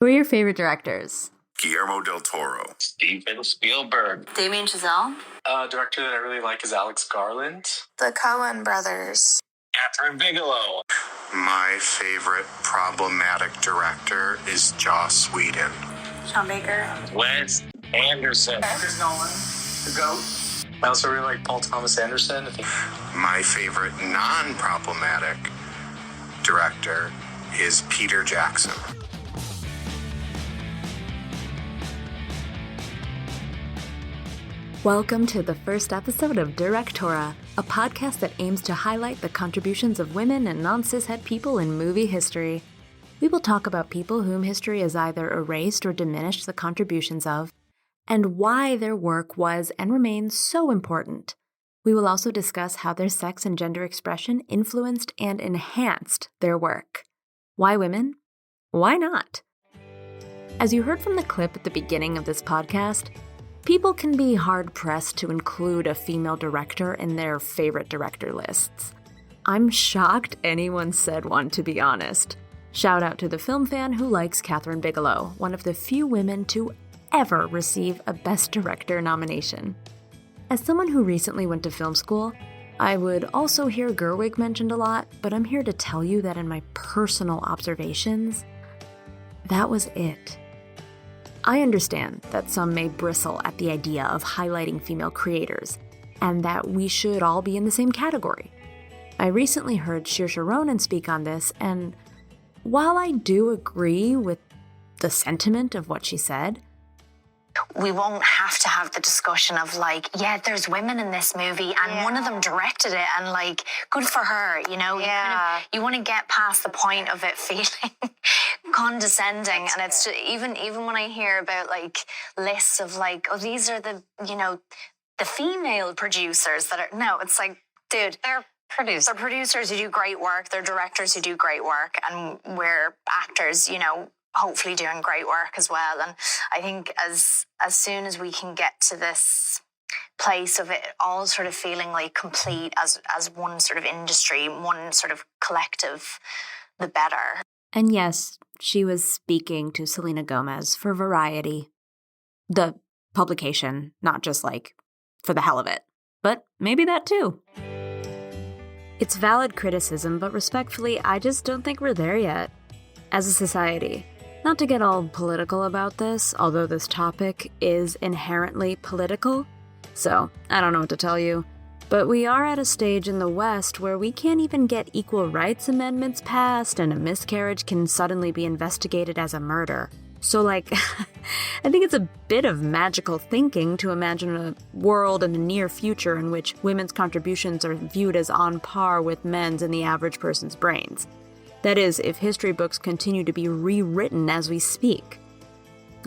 Who are your favorite directors? Guillermo del Toro. Steven Spielberg. Damien Chazelle. Director that I really like is Alex Garland. The Coen brothers. Catherine Bigelow. My favorite problematic director is Joss Whedon. Sean Baker. Wes Anderson. Chris Nolan. The GOAT. I also really like Paul Thomas Anderson. My favorite non-problematic director is Peter Jackson. Welcome to the first episode of Directora, a podcast that aims to highlight the contributions of women and non-cishet people in movie history. We will talk about people whom history has either erased or diminished the contributions of, and why their work was and remains so important. We will also discuss how their sex and gender expression influenced and enhanced their work. Why women? Why not? As you heard from the clip at the beginning of this podcast, people can be hard-pressed to include a female director in their favorite director lists. I'm shocked anyone said one, to be honest. Shout out to the film fan who likes Catherine Bigelow, one of the few women to ever receive a Best Director nomination. As someone who recently went to film school, I would also hear Gerwig mentioned a lot, but I'm here to tell you that in my personal observations, that was it. I understand that some may bristle at the idea of highlighting female creators, and that we should all be in the same category. I recently heard Saoirse Ronan speak on this, and while I do agree with the sentiment of what she said, We won't have to have the discussion of there's women in this movie and one of them directed it and good for her, you know? Yeah. You want to get past the point of it feeling condescending. And it's just, even when I hear about lists of these are the female producers that are, no, it's dude, they're producers. They're producers who do great work. They're directors who do great work. And we're actors, hopefully doing great work as well. And I think as soon as we can get to this place of it all sort of feeling complete as one sort of industry, one sort of collective, the better. and yes, she was speaking to Selena Gomez for Variety. The publication, not just for the hell of it. But maybe that too. It's valid criticism, but respectfully, I just don't think we're there yet. As a society. Not to get all political about this, although this topic is inherently political, so I don't know what to tell you, but we are at a stage in the West where we can't even get equal rights amendments passed and a miscarriage can suddenly be investigated as a murder. So I think it's a bit of magical thinking to imagine a world in the near future in which women's contributions are viewed as on par with men's in the average person's brains. That is, if history books continue to be rewritten as we speak.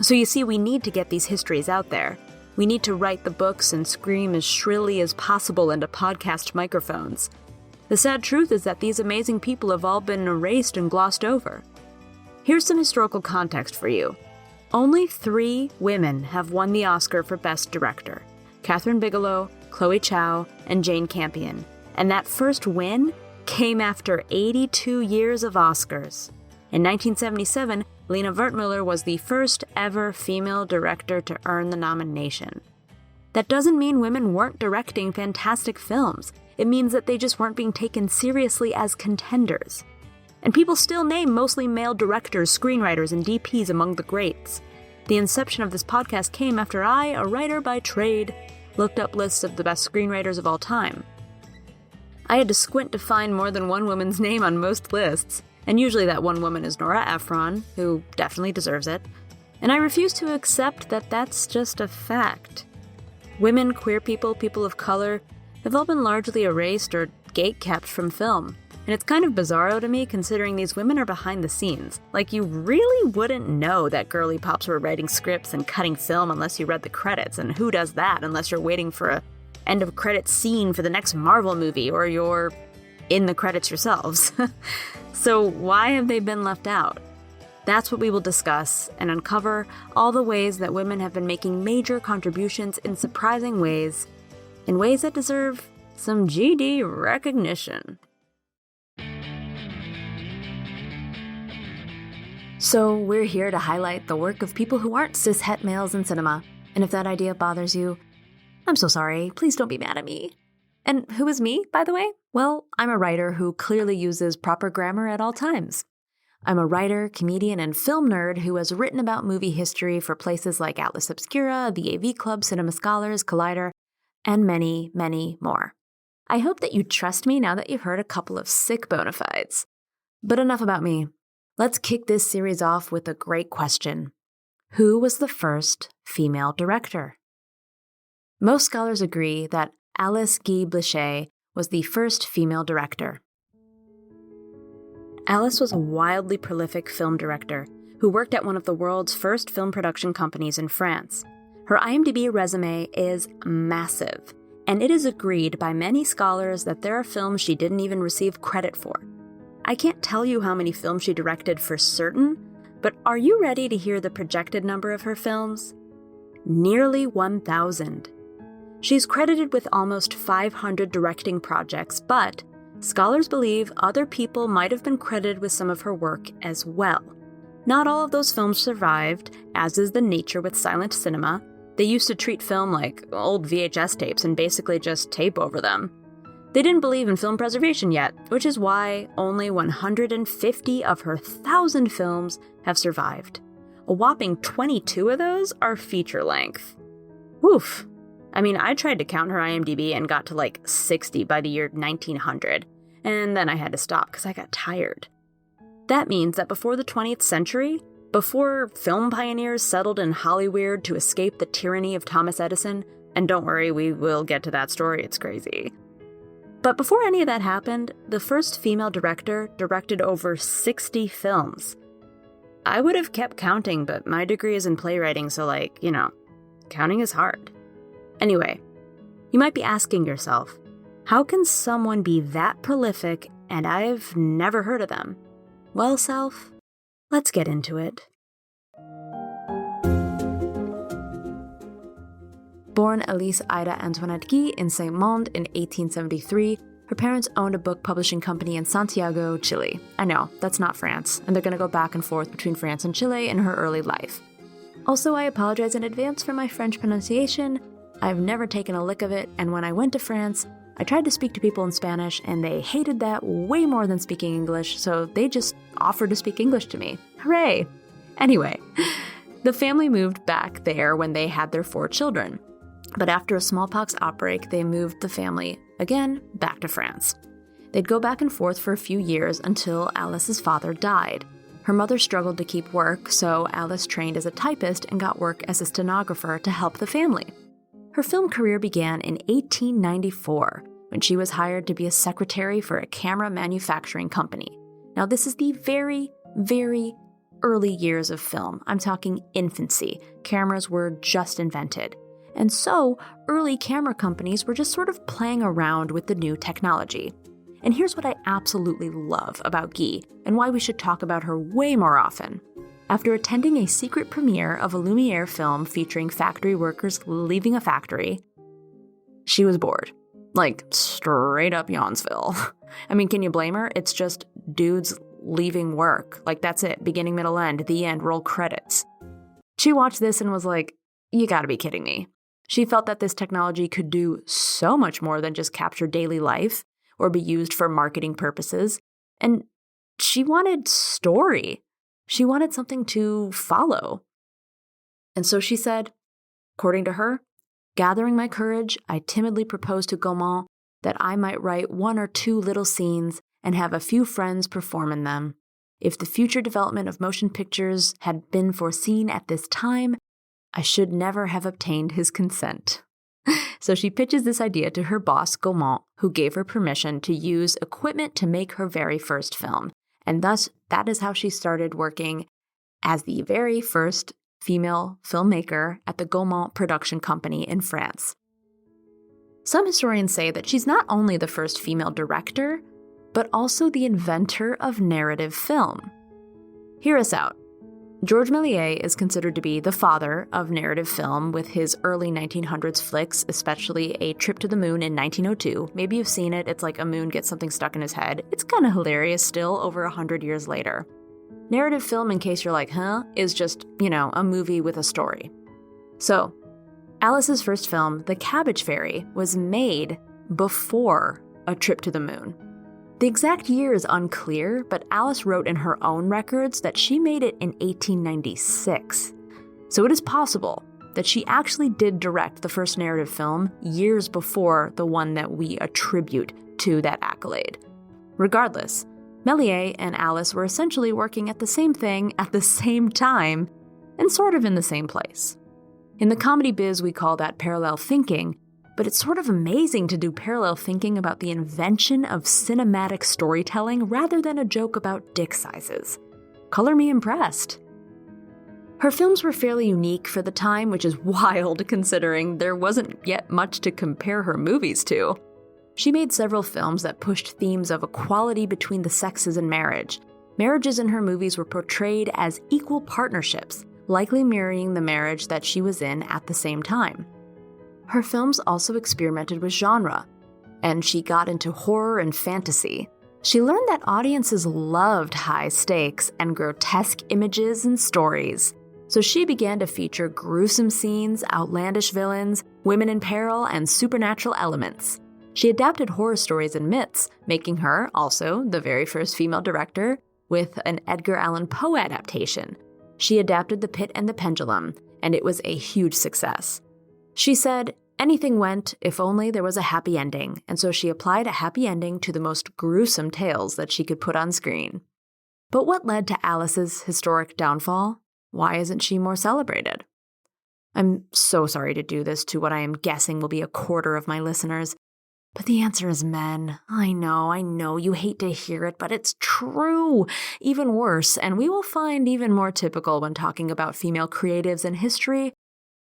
So you see, we need to get these histories out there. We need to write the books and scream as shrilly as possible into podcast microphones. The sad truth is that these amazing people have all been erased and glossed over. Here's some historical context for you. Only 3 women have won the Oscar for Best Director: Catherine Bigelow, Chloe Zhao, and Jane Campion. And that first win came after 82 years of Oscars. In 1977, Lena Wertmüller was the first ever female director to earn the nomination. That doesn't mean women weren't directing fantastic films. It means that they just weren't being taken seriously as contenders. And people still name mostly male directors, screenwriters, and DPs among the greats. The inception of this podcast came after I, a writer by trade, looked up lists of the best screenwriters of all time. I had to squint to find more than one woman's name on most lists, and usually that one woman is Nora Ephron, who definitely deserves it, and I refuse to accept that that's just a fact. Women, queer people, people of color, have all been largely erased or gatekept from film, and it's kind of bizarro to me considering these women are behind the scenes. You really wouldn't know that girly pops were writing scripts and cutting film unless you read the credits, and who does that unless you're waiting for a end of credits scene for the next Marvel movie, or you're in the credits yourselves. So why have they been left out? That's what we will discuss and uncover all the ways that women have been making major contributions in surprising ways, in ways that deserve some GD recognition. So we're here to highlight the work of people who aren't cis-het males in cinema. And if that idea bothers you, I'm so sorry. Please don't be mad at me. And who is me, by the way? Well, I'm a writer who clearly uses proper grammar at all times. I'm a writer, comedian, and film nerd who has written about movie history for places like Atlas Obscura, the AV Club, Cinema Scholars, Collider, and many, many more. I hope that you trust me now that you've heard a couple of sick bona fides. But enough about me. Let's kick this series off with a great question. Who was the first female director? Most scholars agree that Alice Guy-Blache was the first female director. Alice was a wildly prolific film director who worked at one of the world's first film production companies in France. Her IMDb resume is massive, and it is agreed by many scholars that there are films she didn't even receive credit for. I can't tell you how many films she directed for certain, but are you ready to hear the projected number of her films? Nearly 1,000. She's credited with almost 500 directing projects, but scholars believe other people might have been credited with some of her work as well. Not all of those films survived, as is the nature with silent cinema. They used to treat film like old VHS tapes and basically just tape over them. They didn't believe in film preservation yet, which is why only 150 of her 1,000 films have survived. A whopping 22 of those are feature length. Oof. I mean, I tried to count her IMDb and got to like 60 by the year 1900, and then I had to stop because I got tired. That means that before the 20th century, before film pioneers settled in Hollywood to escape the tyranny of Thomas Edison, and don't worry, we will get to that story, it's crazy. But before any of that happened, the first female director directed over 60 films. I would have kept counting, but my degree is in playwriting, so counting is hard. Anyway, you might be asking yourself, how can someone be that prolific and I've never heard of them? Well, self, let's get into it. Born Alice Ida Antoinette Guy in Saint-Monde in 1873, her parents owned a book publishing company in Santiago, Chile. I know, that's not France, and they're going to go back and forth between France and Chile in her early life. Also, I apologize in advance for my French pronunciation. I've never taken a lick of it, and when I went to France, I tried to speak to people in Spanish, and they hated that way more than speaking English, so they just offered to speak English to me. Hooray! Anyway, the family moved back there when they had their 4 children. But after a smallpox outbreak, they moved the family, again, back to France. They'd go back and forth for a few years until Alice's father died. Her mother struggled to keep work, so Alice trained as a typist and got work as a stenographer to help the family. Her film career began in 1894, when she was hired to be a secretary for a camera manufacturing company. Now, this is the very, very early years of film. I'm talking infancy. Cameras were just invented. And so, early camera companies were just sort of playing around with the new technology. And here's what I absolutely love about Guy, and why we should talk about her way more often. After attending a secret premiere of a Lumiere film featuring factory workers leaving a factory, she was bored. Like, straight up Yawnsville. I mean, can you blame her? It's just dudes leaving work. Like, that's it. Beginning, middle, end. The end. Roll credits. She watched this and was like, you gotta be kidding me. She felt that this technology could do so much more than just capture daily life or be used for marketing purposes. And she wanted story. She wanted something to follow. And so she said, according to her, gathering my courage, I timidly proposed to Gaumont that I might write 1 or 2 little scenes and have a few friends perform in them. If the future development of motion pictures had been foreseen at this time, I should never have obtained his consent. So she pitches this idea to her boss, Gaumont, who gave her permission to use equipment to make her very first film. And thus, that is how she started working as the very first female filmmaker at the Gaumont production company in France. Some historians say that she's not only the first female director, but also the inventor of narrative film. Hear us out. Georges Méliès is considered to be the father of narrative film with his early 1900s flicks, especially A Trip to the Moon in 1902. Maybe you've seen it. It's like a moon gets something stuck in his head. It's kind of hilarious still over 100 years later. Narrative film, in case you're like, huh, is just, a movie with a story. So, Alice's first film, The Cabbage Fairy, was made before A Trip to the Moon. The exact year is unclear, but Alice wrote in her own records that she made it in 1896. So it is possible that she actually did direct the first narrative film years before the one that we attribute to that accolade. Regardless, Méliès and Alice were essentially working at the same thing at the same time and sort of in the same place. In the comedy biz, we call that parallel thinking, but it's sort of amazing to do parallel thinking about the invention of cinematic storytelling rather than a joke about dick sizes. Color me impressed. Her films were fairly unique for the time, which is wild considering there wasn't yet much to compare her movies to. She made several films that pushed themes of equality between the sexes in marriage. Marriages in her movies were portrayed as equal partnerships, likely mirroring the marriage that she was in at the same time. Her films also experimented with genre, and she got into horror and fantasy. She learned that audiences loved high stakes and grotesque images and stories, so she began to feature gruesome scenes, outlandish villains, women in peril, and supernatural elements. She adapted horror stories and myths, making her, also, the very first female director with an Edgar Allan Poe adaptation. She adapted The Pit and the Pendulum, and it was a huge success. She said, anything went if only there was a happy ending, and so she applied a happy ending to the most gruesome tales that she could put on screen. But what led to Alice's historic downfall? Why isn't she more celebrated? I'm so sorry to do this to what I am guessing will be a quarter of my listeners, but the answer is men. I know, you hate to hear it, but it's true. Even worse, and we will find even more typical when talking about female creatives in history,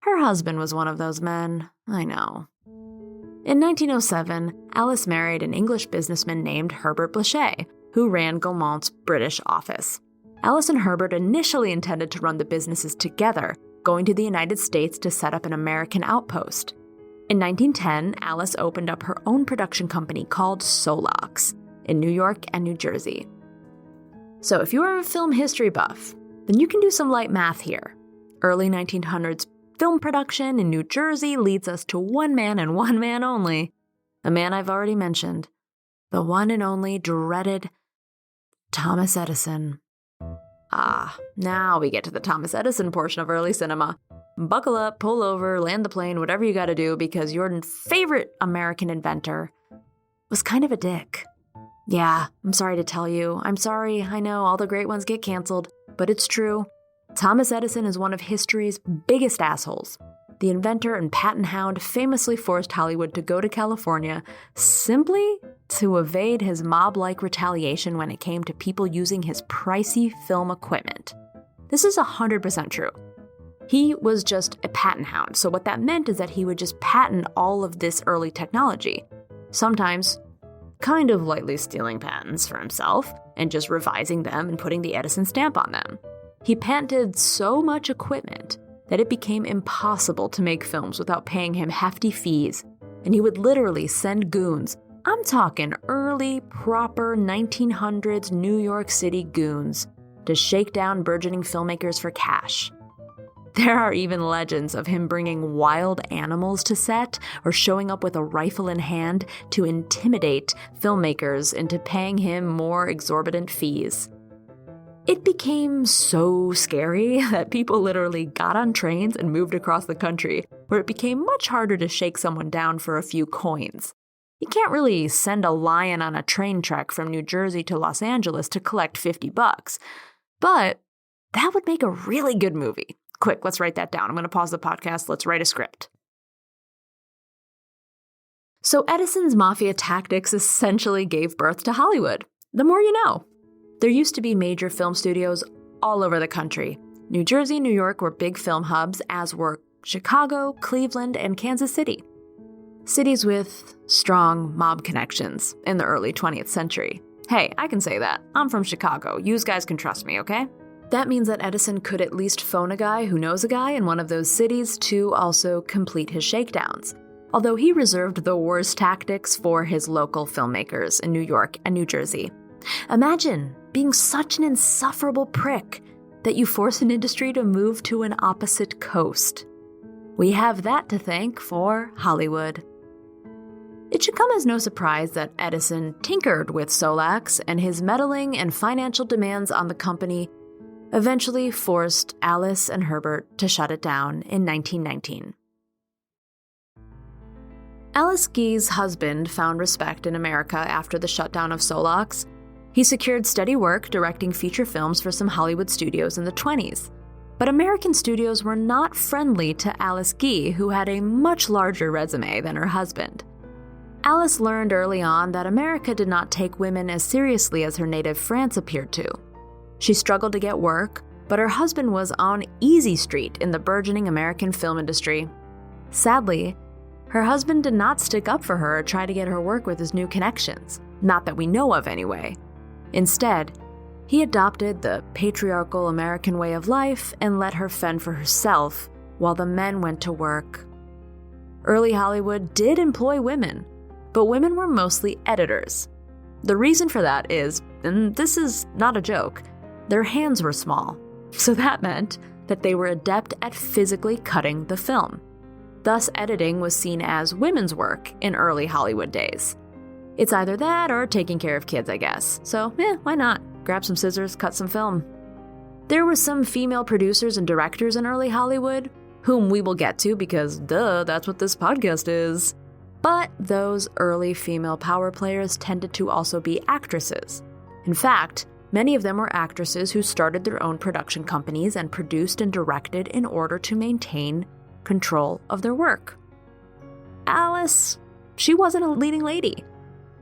her husband was one of those men. I know. In 1907, Alice married an English businessman named Herbert Blache, who ran Gaumond's British office. Alice and Herbert initially intended to run the businesses together, going to the United States to set up an American outpost. In 1910, Alice opened up her own production company called Solox in New York and New Jersey. So if you are a film history buff, then you can do some light math here. Early 1900s film production in New Jersey leads us to one man and one man only, a man I've already mentioned, the one and only dreaded Thomas Edison. Now we get to the Thomas Edison portion of early cinema. Buckle up, pull over, land the plane, whatever you gotta do, because your favorite American inventor was kind of a dick. Yeah, I'm sorry to tell you. I'm sorry, I know all the great ones get canceled, but it's true. Thomas Edison is one of history's biggest assholes. The inventor and patent hound famously forced Hollywood to go to California simply to evade his mob-like retaliation when it came to people using his pricey film equipment. This is 100% true. He was just a patent hound, so what that meant is that he would just patent all of this early technology, sometimes kind of lightly stealing patents for himself and just revising them and putting the Edison stamp on them. He patented so much equipment that it became impossible to make films without paying him hefty fees, and he would literally send goons. I'm talking early, proper 1900s New York City goons to shake down burgeoning filmmakers for cash. There are even legends of him bringing wild animals to set or showing up with a rifle in hand to intimidate filmmakers into paying him more exorbitant fees. It became so scary that people literally got on trains and moved across the country, where it became much harder to shake someone down for a few coins. You can't really send a lion on a train trek from New Jersey to Los Angeles to collect $50, but that would make a really good movie. Quick, let's write that down. I'm going to pause the podcast. Let's write a script. So Edison's mafia tactics essentially gave birth to Hollywood. The more you know. There used to be major film studios all over the country. New Jersey and New York were big film hubs, as were Chicago, Cleveland, and Kansas City. Cities with strong mob connections in the early 20th century. Hey, I can say that. I'm from Chicago. You guys can trust me, okay? That means that Edison could at least phone a guy who knows a guy in one of those cities to also complete his shakedowns. Although he reserved the worst tactics for his local filmmakers in New York and New Jersey. Imagine being such an insufferable prick that you force an industry to move to an opposite coast. We have that to thank for Hollywood. It should come as no surprise that Edison tinkered with Solax, and his meddling and financial demands on the company eventually forced Alice and Herbert to shut it down in 1919. Alice Guy's husband found respect in America after the shutdown of Solax. He secured steady work directing feature films for some Hollywood studios in the 20s. But American studios were not friendly to Alice Guy, who had a much larger resume than her husband. Alice learned early on that America did not take women as seriously as her native France appeared to. She struggled to get work, but her husband was on Easy Street in the burgeoning American film industry. Sadly, her husband did not stick up for her or try to get her work with his new connections, not that we know of anyway. Instead, he adopted the patriarchal American way of life and let her fend for herself while the men went to work. Early Hollywood did employ women, but women were mostly editors. The reason for that is, and this is not a joke, their hands were small, so that meant that they were adept at physically cutting the film. Thus, editing was seen as women's work in early Hollywood days. It's either that or taking care of kids, I guess. So, why not? Grab some scissors, cut some film. There were some female producers and directors in early Hollywood, whom we will get to because, that's what this podcast is. But those early female power players tended to also be actresses. In fact, many of them were actresses who started their own production companies and produced and directed in order to maintain control of their work. Alice, she wasn't a leading lady.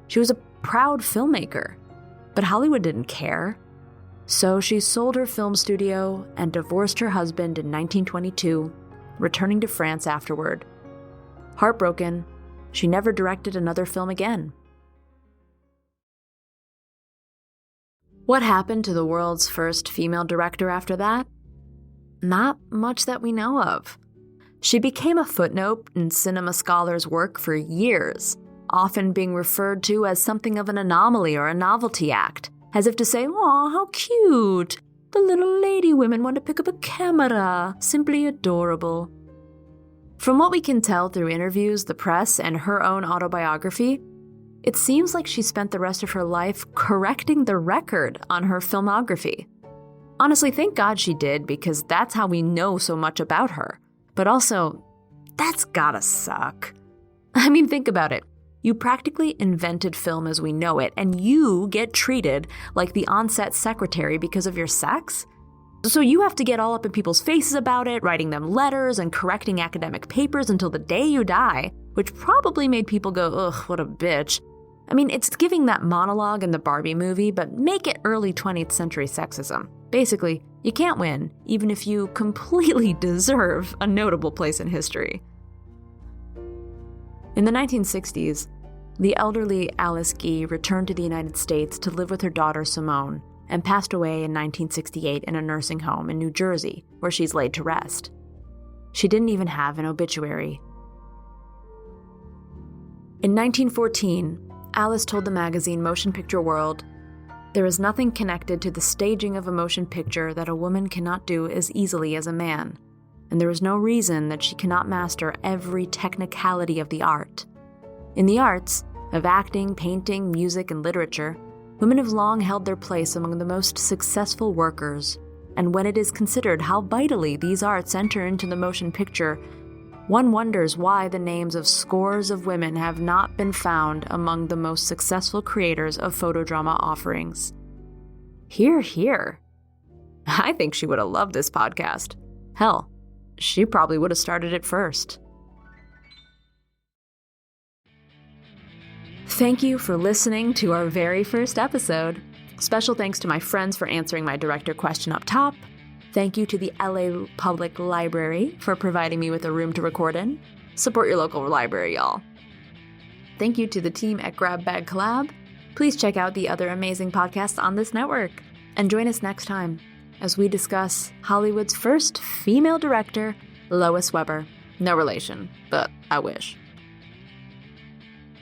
She was a proud filmmaker, but Hollywood didn't care. So she sold her film studio and divorced her husband in 1922, returning to France afterward. Heartbroken, she never directed another film again. What happened to the world's first female director after that? Not much that we know of. She became a footnote in cinema scholars' work for years, often being referred to as something of an anomaly or a novelty act, as if to say, "Aw, how cute! The little lady women want to pick up a camera. Simply adorable." From what we can tell through interviews, the press, and her own autobiography, it seems like she spent the rest of her life correcting the record on her filmography. Honestly, thank God she did, because that's how we know so much about her. But also, that's gotta suck. I mean, think about it. You practically invented film as we know it, and you get treated like the on-set secretary because of your sex? So you have to get all up in people's faces about it, writing them letters and correcting academic papers until the day you die, which probably made people go, ugh, what a bitch. I mean, it's giving that monologue in the Barbie movie, but make it early 20th century sexism. Basically, you can't win, even if you completely deserve a notable place in history. In the 1960s, the elderly Alice Guy returned to the United States to live with her daughter Simone, and passed away in 1968 in a nursing home in New Jersey, where she's laid to rest. She didn't even have an obituary. In 1914, Alice told the magazine Motion Picture World, "There is nothing connected to the staging of a motion picture that a woman cannot do as easily as a man, and there is no reason that she cannot master every technicality of the art. In the arts, of acting, painting, music, and literature, women have long held their place among the most successful workers, and when it is considered how vitally these arts enter into the motion picture, one wonders why the names of scores of women have not been found among the most successful creators of photodrama offerings." Hear, hear. I think she would have loved this podcast. Hell, she probably would have started it first. Thank you for listening to our very first episode. Special thanks to my friends for answering my director question up top. Thank you to the LA Public Library for providing me with a room to record in. Support your local library, y'all. Thank you to the team at Grab Bag Collab. Please check out the other amazing podcasts on this network. And join us next time as we discuss Hollywood's first female director, Lois Weber. No relation, but I wish.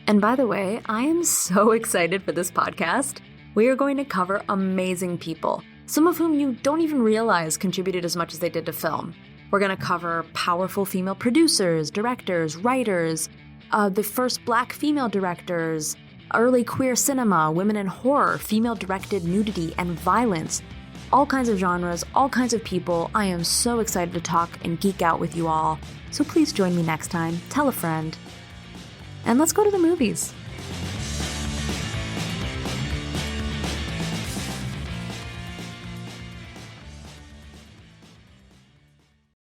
And by the way, I am so excited for this podcast. We are going to cover amazing people, some of whom you don't even realize contributed as much as they did to film. We're going to cover powerful female producers, directors, writers, the first Black female directors, early queer cinema, women in horror, female-directed nudity and violence. All kinds of genres, all kinds of people. I am so excited to talk and geek out with you all. So please join me next time, tell a friend, and let's go to the movies.